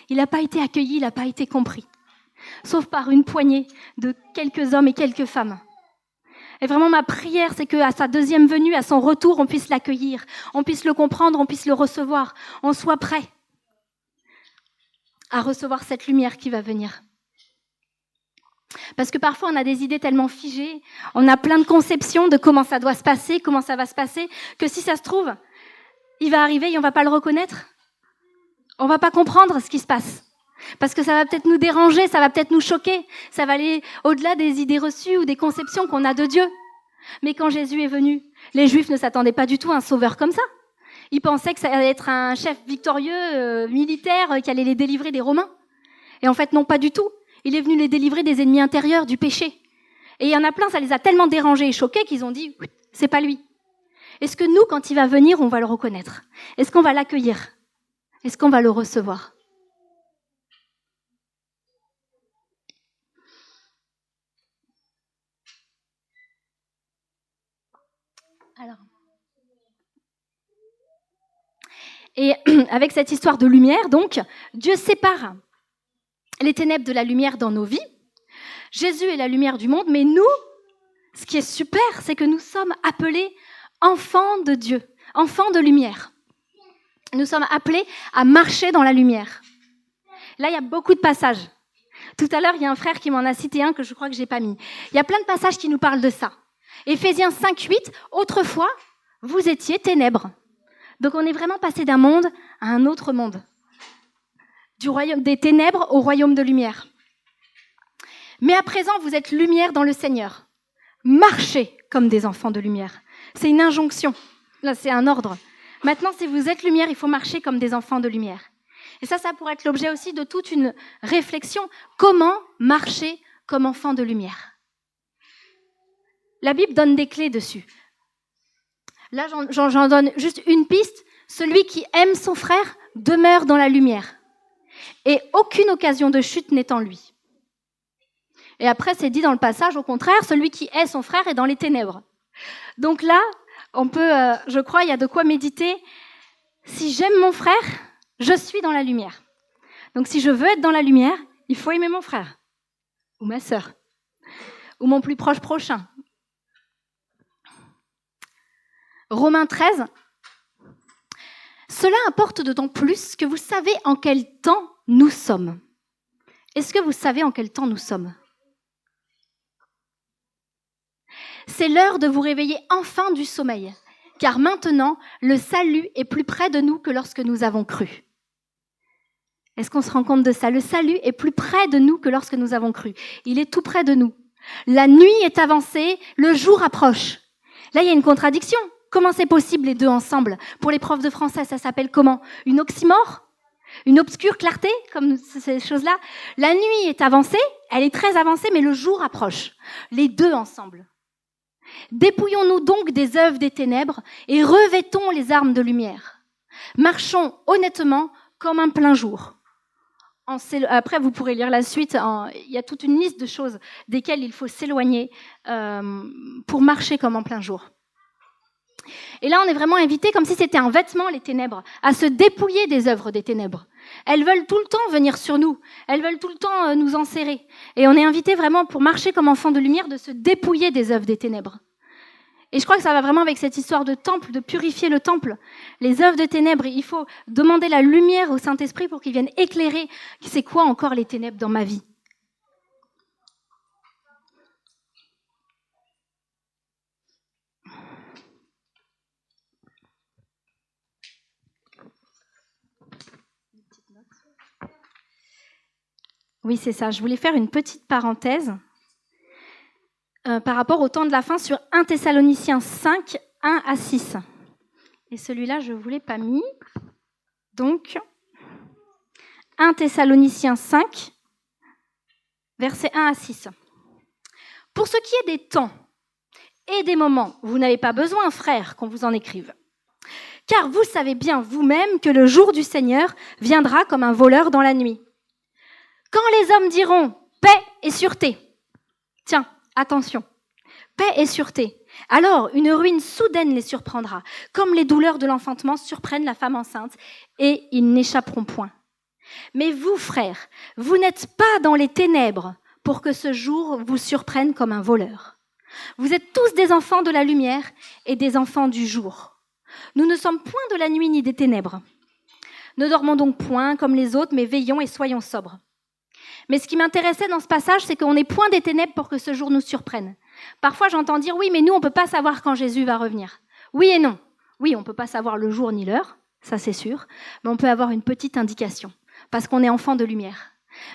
A: il n'a pas été accueilli, il n'a pas été compris, sauf par une poignée de quelques hommes et quelques femmes. Et vraiment ma prière, c'est qu'à sa deuxième venue, à son retour, on puisse l'accueillir, on puisse le comprendre, on puisse le recevoir, on soit prêt à recevoir cette lumière qui va venir. Parce que parfois on a des idées tellement figées, on a plein de conceptions de comment ça doit se passer, comment ça va se passer, que si ça se trouve, il va arriver et on ne va pas le reconnaître. On ne va pas comprendre ce qui se passe. Parce que ça va peut-être nous déranger, ça va peut-être nous choquer. Ça va aller au-delà des idées reçues ou des conceptions qu'on a de Dieu. Mais quand Jésus est venu, les Juifs ne s'attendaient pas du tout à un sauveur comme ça. Ils pensaient que ça allait être un chef victorieux, militaire, qui allait les délivrer des Romains. Et en fait, non, pas du tout. Il est venu les délivrer des ennemis intérieurs, du péché. Et il y en a plein, ça les a tellement dérangés et choqués qu'ils ont dit « c'est pas lui ». Est-ce que nous, quand il va venir, on va le reconnaître? Est-ce qu'on va l'accueillir? Est-ce qu'on va le recevoir? Alors. Et avec cette histoire de lumière, donc, Dieu sépare les ténèbres de la lumière dans nos vies. Jésus est la lumière du monde, mais nous, ce qui est super, c'est que nous sommes appelés enfants de Dieu, enfants de lumière. Nous sommes appelés à marcher dans la lumière. Là, il y a beaucoup de passages. Tout à l'heure, il y a un frère qui m'en a cité un que je crois que je n'ai pas mis. Il y a plein de passages qui nous parlent de ça. Éphésiens 5:8, autrefois, vous étiez ténèbres. Donc on est vraiment passé d'un monde à un autre monde. Du royaume des ténèbres au royaume de lumière. Mais à présent, vous êtes lumière dans le Seigneur. Marchez comme des enfants de lumière. C'est une injonction. Là, c'est un ordre. Maintenant, si vous êtes lumière, il faut marcher comme des enfants de lumière. Et ça pourrait être l'objet aussi de toute une réflexion. Comment marcher comme enfant de lumière ? La Bible donne des clés dessus. Là, j'en donne juste une piste. Celui qui aime son frère demeure dans la lumière. Et aucune occasion de chute n'est en lui. Et après, c'est dit dans le passage, au contraire, celui qui hait son frère est dans les ténèbres. Donc là, on peut, je crois, il y a de quoi méditer. Si j'aime mon frère, je suis dans la lumière. Donc si je veux être dans la lumière, il faut aimer mon frère, ou ma sœur, ou mon plus proche prochain. Romains 13. Cela importe d'autant plus que vous savez en quel temps nous sommes. Est-ce que vous savez en quel temps nous sommes ? C'est l'heure de vous réveiller enfin du sommeil, car maintenant, le salut est plus près de nous que lorsque nous avons cru. Est-ce qu'on se rend compte de ça ? Le salut est plus près de nous que lorsque nous avons cru. Il est tout près de nous. La nuit est avancée, le jour approche. Là, il y a une contradiction. Comment c'est possible les deux ensemble ? Pour les profs de français, ça s'appelle comment ? Une oxymore ? Une obscure clarté, comme ces choses-là ? La nuit est avancée, elle est très avancée, mais le jour approche. Les deux ensemble. Dépouillons-nous donc des œuvres des ténèbres et revêtons les armes de lumière. Marchons honnêtement comme un plein jour. Après, vous pourrez lire la suite. Il y a toute une liste de choses desquelles il faut s'éloigner pour marcher comme en plein jour. Et là, on est vraiment invité, comme si c'était un vêtement, les ténèbres, à se dépouiller des œuvres des ténèbres. Elles veulent tout le temps venir sur nous. Elles veulent tout le temps nous enserrer. Et on est invité vraiment, pour marcher comme enfant de lumière, de se dépouiller des œuvres des ténèbres. Et je crois que ça va vraiment avec cette histoire de temple, de purifier le temple. Les œuvres de ténèbres, il faut demander la lumière au Saint-Esprit pour qu'il vienne éclairer c'est quoi encore les ténèbres dans ma vie. Oui, c'est ça. Je voulais faire une petite parenthèse par rapport au temps de la fin sur 1 Thessaloniciens 5, 1 à 6. Et celui-là, je ne vous l'ai pas mis. Donc, 1 Thessaloniciens 5, versets 1 à 6. Pour ce qui est des temps et des moments, vous n'avez pas besoin, frères, qu'on vous en écrive. Car vous savez bien vous-même que le jour du Seigneur viendra comme un voleur dans la nuit. Quand les hommes diront « paix et sûreté », tiens, attention, paix et sûreté, alors une ruine soudaine les surprendra, comme les douleurs de l'enfantement surprennent la femme enceinte, et ils n'échapperont point. Mais vous, frères, vous n'êtes pas dans les ténèbres pour que ce jour vous surprenne comme un voleur. Vous êtes tous des enfants de la lumière et des enfants du jour. Nous ne sommes point de la nuit ni des ténèbres. Ne dormons donc point comme les autres, mais veillons et soyons sobres. Mais ce qui m'intéressait dans ce passage, c'est qu'on n'est point des ténèbres pour que ce jour nous surprenne. Parfois, j'entends dire, oui, mais nous, on ne peut pas savoir quand Jésus va revenir. Oui et non. Oui, on ne peut pas savoir le jour ni l'heure, ça c'est sûr, mais on peut avoir une petite indication, parce qu'on est enfant de lumière.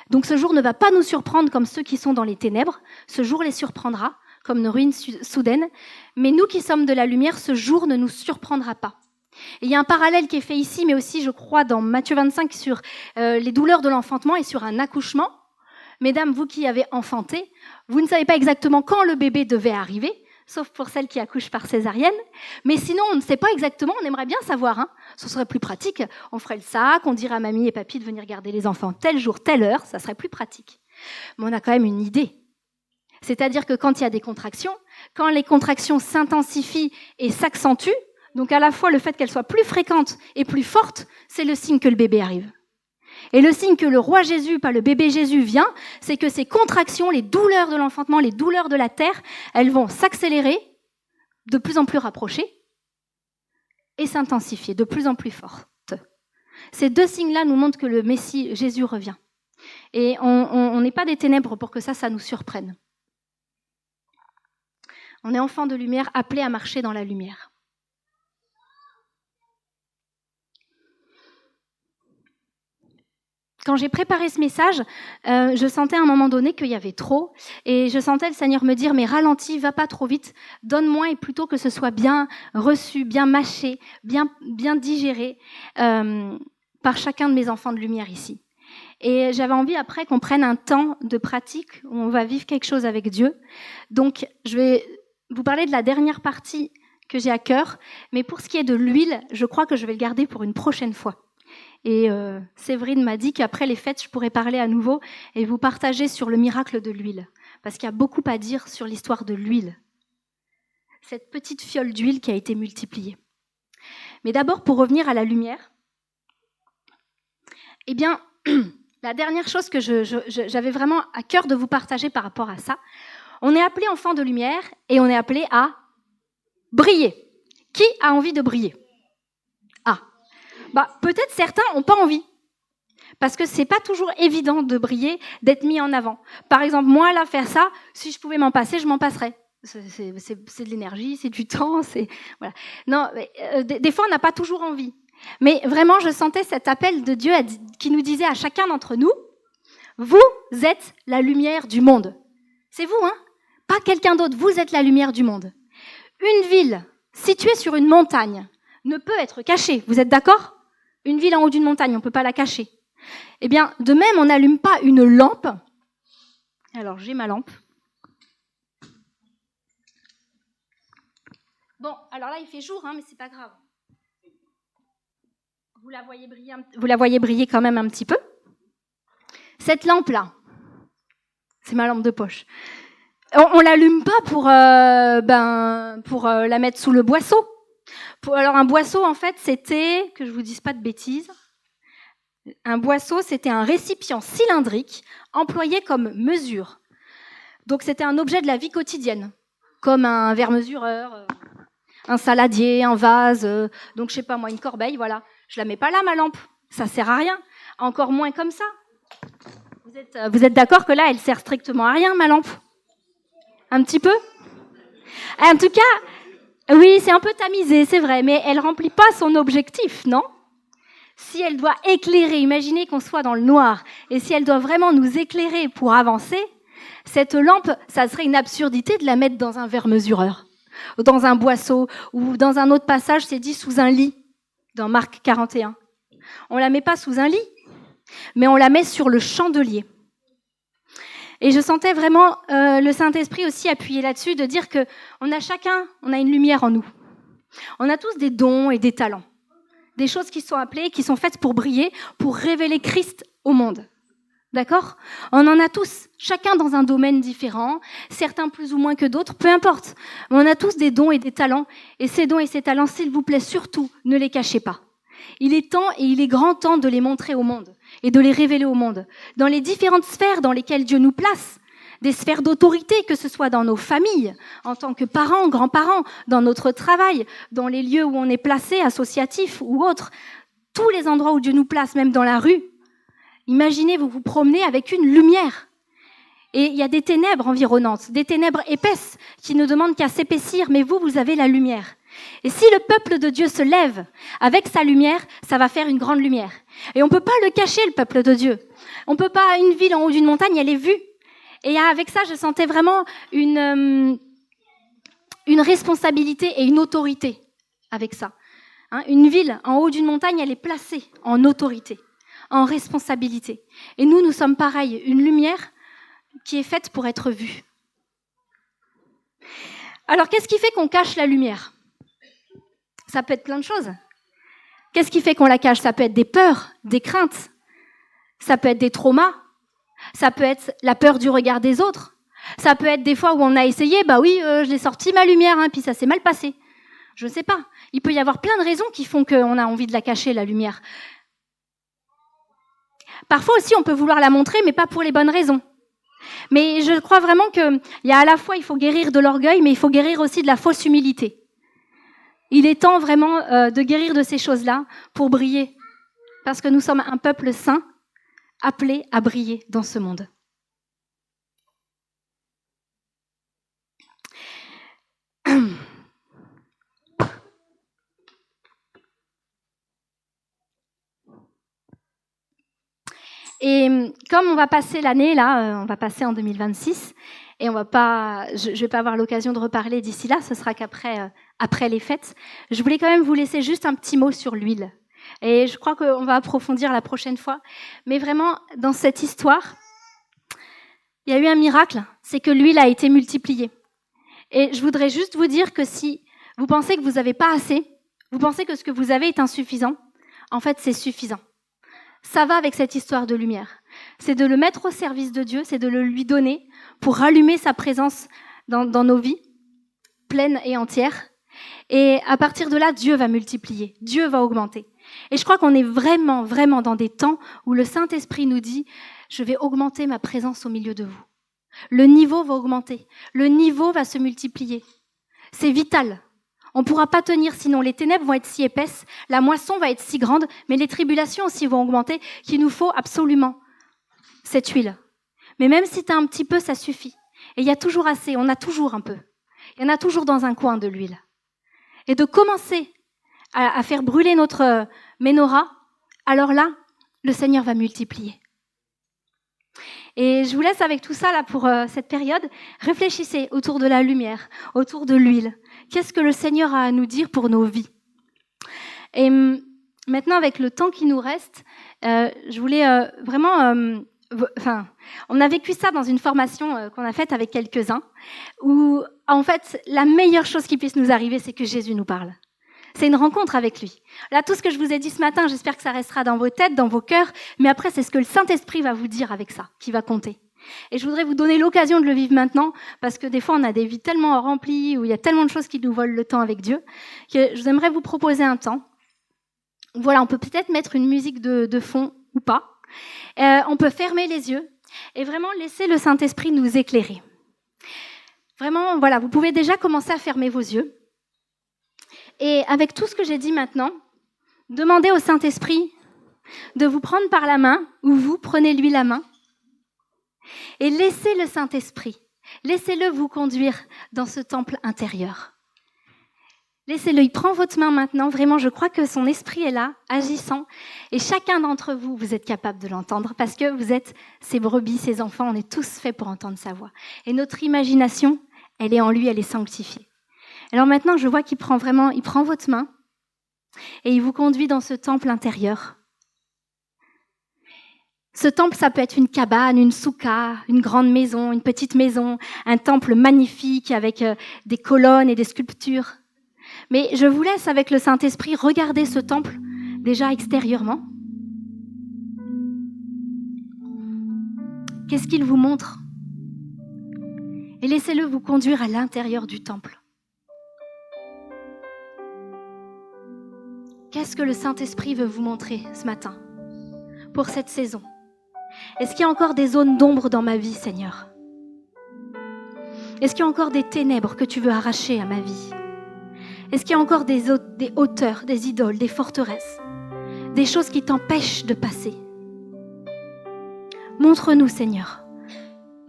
A: Donc ce jour ne va pas nous surprendre comme ceux qui sont dans les ténèbres, ce jour les surprendra, comme une ruine soudaine, mais nous qui sommes de la lumière, ce jour ne nous surprendra pas. Et il y a un parallèle qui est fait ici, mais aussi, je crois, dans Matthieu 25, sur les douleurs de l'enfantement et sur un accouchement. Mesdames, vous qui avez enfanté, vous ne savez pas exactement quand le bébé devait arriver, sauf pour celles qui accouchent par césarienne. Mais sinon, on ne sait pas exactement, on aimerait bien savoir. Hein. Ce serait plus pratique. On ferait le sac, on dirait à mamie et papy de venir garder les enfants tel jour, telle heure, ça serait plus pratique. Mais on a quand même une idée. C'est-à-dire que quand il y a des contractions, quand les contractions s'intensifient et s'accentuent, donc à la fois le fait qu'elles soient plus fréquentes et plus fortes, c'est le signe que le bébé arrive. Et le signe que le roi Jésus, pas le bébé Jésus, vient, c'est que ces contractions, les douleurs de l'enfantement, les douleurs de la terre, elles vont s'accélérer, de plus en plus rapprochées, et s'intensifier, de plus en plus fortes. Ces deux signes-là nous montrent que le Messie Jésus revient. Et on n'est pas des ténèbres pour que ça nous surprenne. On est enfant de lumière, appelé à marcher dans la lumière. Quand j'ai préparé ce message, je sentais à un moment donné qu'il y avait trop, et je sentais le Seigneur me dire, mais ralentis, va pas trop vite, donne-moi, et plutôt que ce soit bien reçu, bien mâché, bien digéré par chacun de mes enfants de lumière ici. Et j'avais envie après qu'on prenne un temps de pratique où on va vivre quelque chose avec Dieu. Donc je vais vous parler de la dernière partie que j'ai à cœur, mais pour ce qui est de l'huile, je crois que je vais le garder pour une prochaine fois. Et Séverine m'a dit qu'après les fêtes, je pourrais parler à nouveau et vous partager sur le miracle de l'huile. Parce qu'il y a beaucoup à dire sur l'histoire de l'huile. Cette petite fiole d'huile qui a été multipliée. Mais d'abord, pour revenir à la lumière, eh bien, la dernière chose que j'avais vraiment à cœur de vous partager par rapport à ça, on est appelé enfant de lumière et on est appelé à briller. Qui a envie de briller ? Peut-être certains n'ont pas envie, parce que c'est pas toujours évident de briller, d'être mis en avant. Par exemple, moi, là, faire ça, si je pouvais m'en passer, je m'en passerais. C'est de l'énergie, c'est du temps, voilà. Non, des fois, on n'a pas toujours envie. Mais vraiment, je sentais cet appel de Dieu qui nous disait à chacun d'entre nous, vous êtes la lumière du monde. C'est vous, hein ? Pas quelqu'un d'autre, vous êtes la lumière du monde. Une ville située sur une montagne ne peut être cachée, vous êtes d'accord ? Une ville en haut d'une montagne, on ne peut pas la cacher. Eh bien, de même, on n'allume pas une lampe. Alors, j'ai ma lampe. Bon, alors là, il fait jour, hein, mais c'est pas grave. Vous la voyez briller quand même un petit peu. Cette lampe-là, c'est ma lampe de poche. On l'allume pas pour la mettre sous le boisseau. Alors, un boisseau, en fait, c'était, que je vous dise pas de bêtises, un boisseau, c'était un récipient cylindrique employé comme mesure. Donc, c'était un objet de la vie quotidienne, comme un verre mesureur, un saladier, un vase, donc je sais pas moi, une corbeille, voilà. Je la mets pas là, ma lampe, ça sert à rien, encore moins comme ça. Vous êtes d'accord que là, elle sert strictement à rien, ma lampe ? Un petit peu ? En tout cas, oui, c'est un peu tamisé, c'est vrai, mais elle remplit pas son objectif, non ? Si elle doit éclairer, imaginez qu'on soit dans le noir, et si elle doit vraiment nous éclairer pour avancer, cette lampe, ça serait une absurdité de la mettre dans un verre mesureur, dans un boisseau, ou dans un autre passage, c'est dit sous un lit, dans Marc 41. On la met pas sous un lit, mais on la met sur le chandelier. Et je sentais vraiment le Saint-Esprit aussi appuyer là-dessus, de dire qu'on a chacun, on a une lumière en nous. On a tous des dons et des talents. Des choses qui sont appelées, qui sont faites pour briller, pour révéler Christ au monde. D'accord ? On en a tous, chacun dans un domaine différent, certains plus ou moins que d'autres, peu importe. On a tous des dons et des talents, et ces dons et ces talents, s'il vous plaît, surtout, ne les cachez pas. Il est temps et il est grand temps de les montrer au monde et de les révéler au monde. Dans les différentes sphères dans lesquelles Dieu nous place, des sphères d'autorité, que ce soit dans nos familles, en tant que parents, grands-parents, dans notre travail, dans les lieux où on est placé, associatifs ou autres, tous les endroits où Dieu nous place, même dans la rue. Imaginez, vous vous promenez avec une lumière. Et il y a des ténèbres environnantes, des ténèbres épaisses qui ne demandent qu'à s'épaissir, mais vous avez la lumière. Et si le peuple de Dieu se lève avec sa lumière, ça va faire une grande lumière. Et on ne peut pas le cacher, le peuple de Dieu. On ne peut pas, une ville en haut d'une montagne, elle est vue. Et avec ça, je sentais vraiment une responsabilité et une autorité avec ça. Hein, une ville en haut d'une montagne, elle est placée en autorité, en responsabilité. Et nous sommes pareils, une lumière qui est faite pour être vue. Alors, qu'est-ce qui fait qu'on cache la lumière ? Ça peut être plein de choses. Qu'est-ce qui fait qu'on la cache ? Ça peut être des peurs, des craintes. Ça peut être des traumas. Ça peut être la peur du regard des autres. Ça peut être des fois où on a essayé, je l'ai sorti ma lumière, puis ça s'est mal passé. Je ne sais pas. Il peut y avoir plein de raisons qui font qu'on a envie de la cacher, la lumière. Parfois aussi, on peut vouloir la montrer, mais pas pour les bonnes raisons. Mais je crois vraiment qu'il y a à la fois, il faut guérir de l'orgueil, mais il faut guérir aussi de la fausse humilité. Il est temps vraiment de guérir de ces choses-là pour briller. Parce que nous sommes un peuple saint, appelé à briller dans ce monde. Et comme on va passer l'année, là, on va passer en 2026, et je ne vais pas avoir l'occasion de reparler d'ici là, ce sera qu'après après les fêtes. Je voulais quand même vous laisser juste un petit mot sur l'huile. Et je crois qu'on va approfondir la prochaine fois. Mais vraiment, dans cette histoire, il y a eu un miracle, c'est que l'huile a été multipliée. Et je voudrais juste vous dire que si vous pensez que vous n'avez pas assez, vous pensez que ce que vous avez est insuffisant, en fait, c'est suffisant. Ça va avec cette histoire de lumière. C'est de le mettre au service de Dieu, c'est de le lui donner pour rallumer sa présence dans nos vies, pleines et entières. Et à partir de là, Dieu va multiplier, Dieu va augmenter. Et je crois qu'on est vraiment, vraiment dans des temps où le Saint-Esprit nous dit « Je vais augmenter ma présence au milieu de vous ». Le niveau va augmenter, le niveau va se multiplier. C'est vital. On ne pourra pas tenir, sinon les ténèbres vont être si épaisses, la moisson va être si grande, mais les tribulations aussi vont augmenter, qu'il nous faut absolument cette huile. Mais même si tu as un petit peu, ça suffit. Et il y a toujours assez, on a toujours un peu. Il y en a toujours dans un coin de l'huile. Et de commencer à faire brûler notre menorah, alors là, le Seigneur va multiplier. Et je vous laisse avec tout ça là pour cette période. Réfléchissez autour de la lumière, autour de l'huile. Qu'est-ce que le Seigneur a à nous dire pour nos vies? Et maintenant, avec le temps qui nous reste, je voulais vraiment... on a vécu ça dans une formation qu'on a faite avec quelques-uns, où en fait, la meilleure chose qui puisse nous arriver, c'est que Jésus nous parle. C'est une rencontre avec lui. Là, tout ce que je vous ai dit ce matin, j'espère que ça restera dans vos têtes, dans vos cœurs, mais après, c'est ce que le Saint-Esprit va vous dire avec ça, qui va compter. Et je voudrais vous donner l'occasion de le vivre maintenant, parce que des fois, on a des vies tellement remplies, où il y a tellement de choses qui nous volent le temps avec Dieu, que je voudrais vous proposer un temps. Voilà, on peut peut-être mettre une musique de fond ou pas. On peut fermer les yeux et vraiment laisser le Saint-Esprit nous éclairer. Vraiment, voilà, vous pouvez déjà commencer à fermer vos yeux. Et avec tout ce que j'ai dit maintenant, demandez au Saint-Esprit de vous prendre par la main, ou vous prenez-lui la main, et laissez le Saint-Esprit, laissez-le vous conduire dans ce temple intérieur. Laissez-le, il prend votre main maintenant, vraiment, je crois que son esprit est là, agissant, et chacun d'entre vous, vous êtes capable de l'entendre, parce que vous êtes ses brebis, ses enfants, on est tous faits pour entendre sa voix. Et notre imagination, elle est en lui, elle est sanctifiée. Alors maintenant, je vois qu'il prend votre main et il vous conduit dans ce temple intérieur. Ce temple, ça peut être une cabane, une souka, une grande maison, une petite maison, un temple magnifique avec des colonnes et des sculptures. Mais je vous laisse avec le Saint-Esprit regarder ce temple déjà extérieurement. Qu'est-ce qu'il vous montre? Et laissez-le vous conduire à l'intérieur du temple. Qu'est-ce que le Saint-Esprit veut vous montrer ce matin, pour cette saison? Est-ce qu'il y a encore des zones d'ombre dans ma vie, Seigneur? Est-ce qu'il y a encore des ténèbres que tu veux arracher à ma vie? Est-ce qu'il y a encore des hauteurs, des idoles, des forteresses, des choses qui t'empêchent de passer? Montre-nous, Seigneur.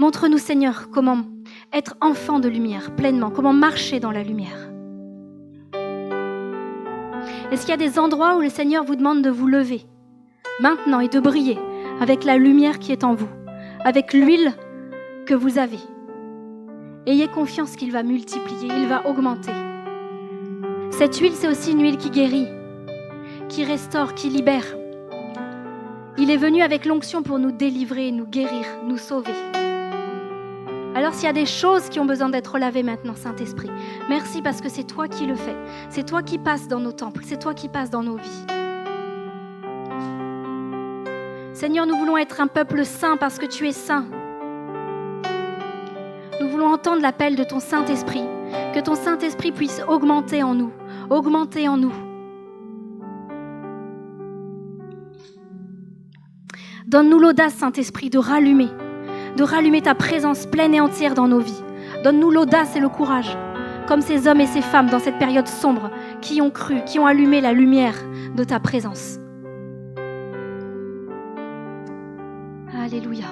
A: Montre-nous, Seigneur, comment être enfant de lumière pleinement, comment marcher dans la lumière. Est-ce qu'il y a des endroits où le Seigneur vous demande de vous lever maintenant et de briller avec la lumière qui est en vous, avec l'huile que vous avez? Ayez confiance qu'il va multiplier, il va augmenter. Cette huile, c'est aussi une huile qui guérit, qui restaure, qui libère. Il est venu avec l'onction pour nous délivrer, nous guérir, nous sauver. Alors s'il y a des choses qui ont besoin d'être lavées maintenant, Saint-Esprit, merci parce que c'est toi qui le fais. C'est toi qui passes dans nos temples, c'est toi qui passes dans nos vies. Seigneur, nous voulons être un peuple saint parce que tu es saint. Nous voulons entendre l'appel de ton Saint-Esprit, que ton Saint-Esprit puisse augmenter en nous, augmenter en nous. Donne-nous l'audace, Saint-Esprit, de rallumer ta présence pleine et entière dans nos vies. Donne-nous l'audace et le courage, comme ces hommes et ces femmes dans cette période sombre qui ont cru, qui ont allumé la lumière de ta présence. Alléluia.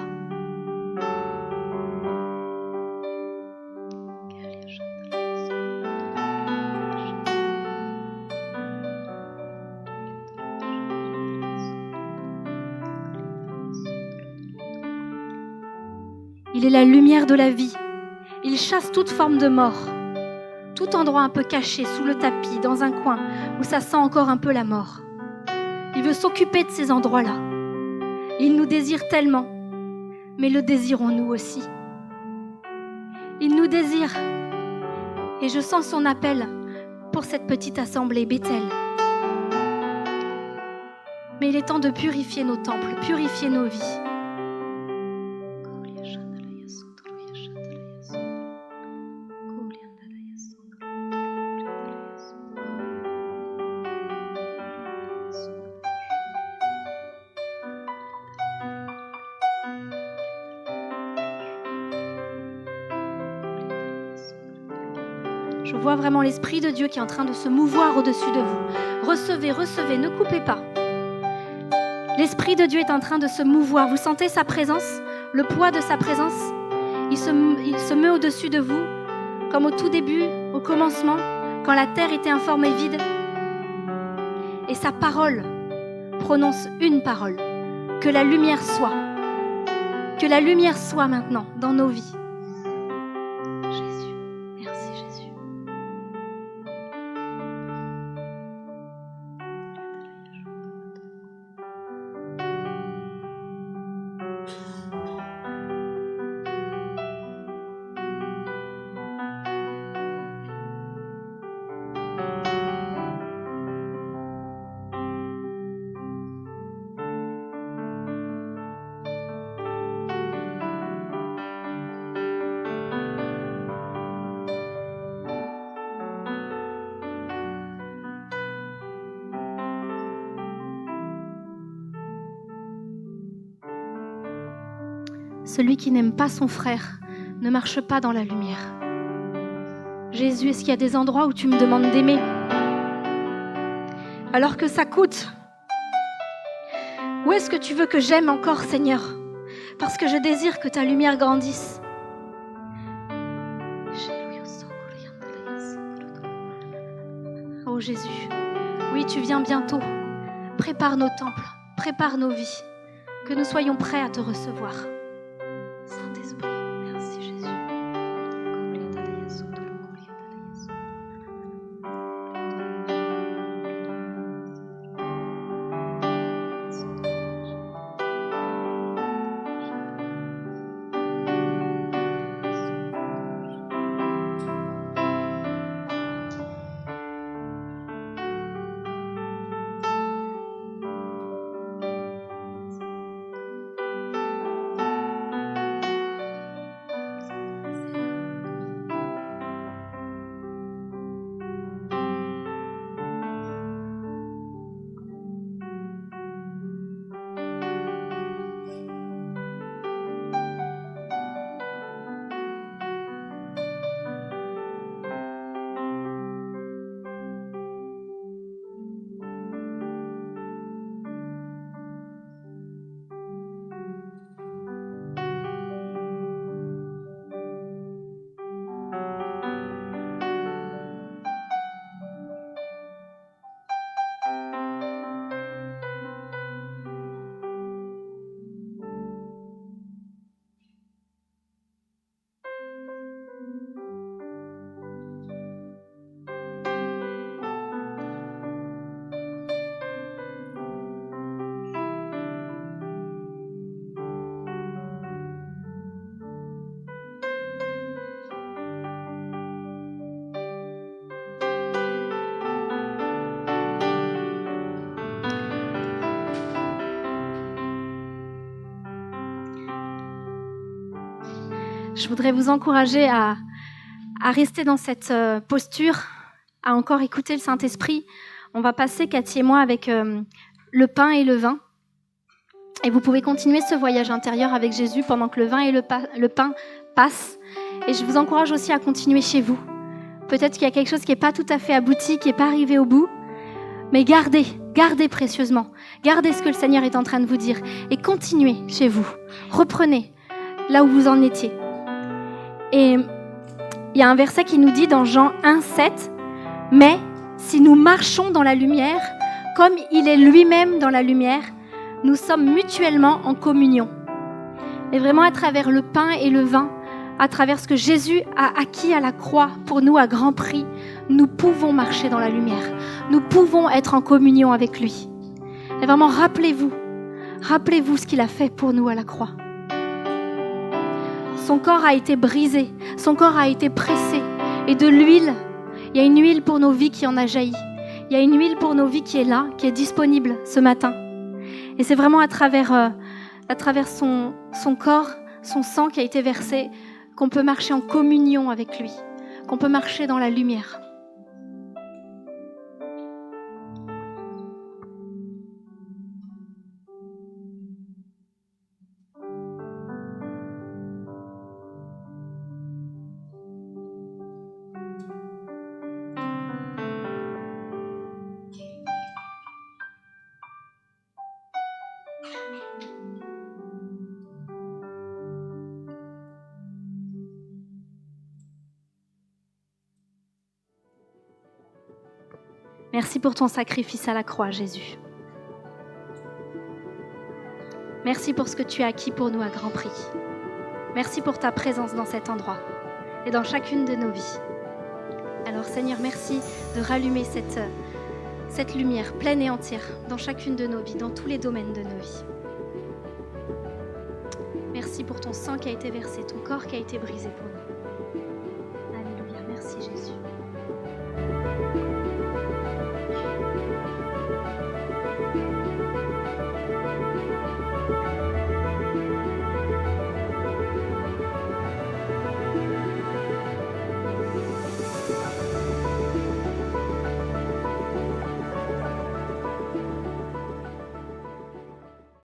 A: Il est la lumière de la vie. Il chasse toute forme de mort, tout endroit un peu caché, sous le tapis, dans un coin, où ça sent encore un peu la mort. Il veut s'occuper de ces endroits-là. Il nous désire tellement, mais le désirons-nous aussi? Il nous désire. Et je sens son appel pour cette petite assemblée Bethel. Mais il est temps de purifier nos temples, purifier nos vies. Je vois vraiment l'Esprit de Dieu qui est en train de se mouvoir au-dessus de vous. Recevez, recevez, ne coupez pas. L'Esprit de Dieu est en train de se mouvoir. Vous sentez sa présence, le poids de sa présence? Il se meut au-dessus de vous, comme au tout début, au commencement, quand la terre était informe et vide. Et sa parole prononce une parole. Que la lumière soit. Que la lumière soit maintenant dans nos vies. Celui qui n'aime pas son frère ne marche pas dans la lumière. Jésus, est-ce qu'il y a des endroits où tu me demandes d'aimer alors que ça coûte? Où est-ce que tu veux que j'aime encore, Seigneur? Parce que je désire que ta lumière grandisse. Oh Jésus, oui, tu viens bientôt. Prépare nos temples, prépare nos vies, que nous soyons prêts à te recevoir. Saint-Esprit, merci Jésus. Je voudrais vous encourager à rester dans cette posture, à encore écouter le Saint-Esprit. On va passer, Cathy et moi, avec le pain et le vin. Et vous pouvez continuer ce voyage intérieur avec Jésus pendant que le vin et le pain passent. Et je vous encourage aussi à continuer chez vous. Peut-être qu'il y a quelque chose qui n'est pas tout à fait abouti, qui n'est pas arrivé au bout. Mais gardez précieusement. Gardez ce que le Seigneur est en train de vous dire. Et continuez chez vous. Reprenez là où vous en étiez. Et il y a un verset qui nous dit dans Jean 1,7 « Mais si nous marchons dans la lumière, comme il est lui-même dans la lumière, nous sommes mutuellement en communion. Et vraiment à travers le pain et le vin, à travers ce que Jésus a acquis à la croix pour nous à grand prix, nous pouvons marcher dans la lumière. Nous pouvons être en communion avec lui. Et vraiment, rappelez-vous ce qu'il a fait pour nous à la croix. Son corps a été brisé, son corps a été pressé. Et de l'huile, il y a une huile pour nos vies qui en a jailli. Il y a une huile pour nos vies qui est là, qui est disponible ce matin. Et c'est vraiment à travers son corps, son sang qui a été versé, qu'on peut marcher en communion avec lui, qu'on peut marcher dans la lumière. Merci pour ton sacrifice à la croix, Jésus. Merci pour ce que tu as acquis pour nous à grand prix. Merci pour ta présence dans cet endroit et dans chacune de nos vies. Alors Seigneur, merci de rallumer cette lumière pleine et entière dans chacune de nos vies, dans tous les domaines de nos vies. Merci pour ton sang qui a été versé, ton corps qui a été brisé pour nous.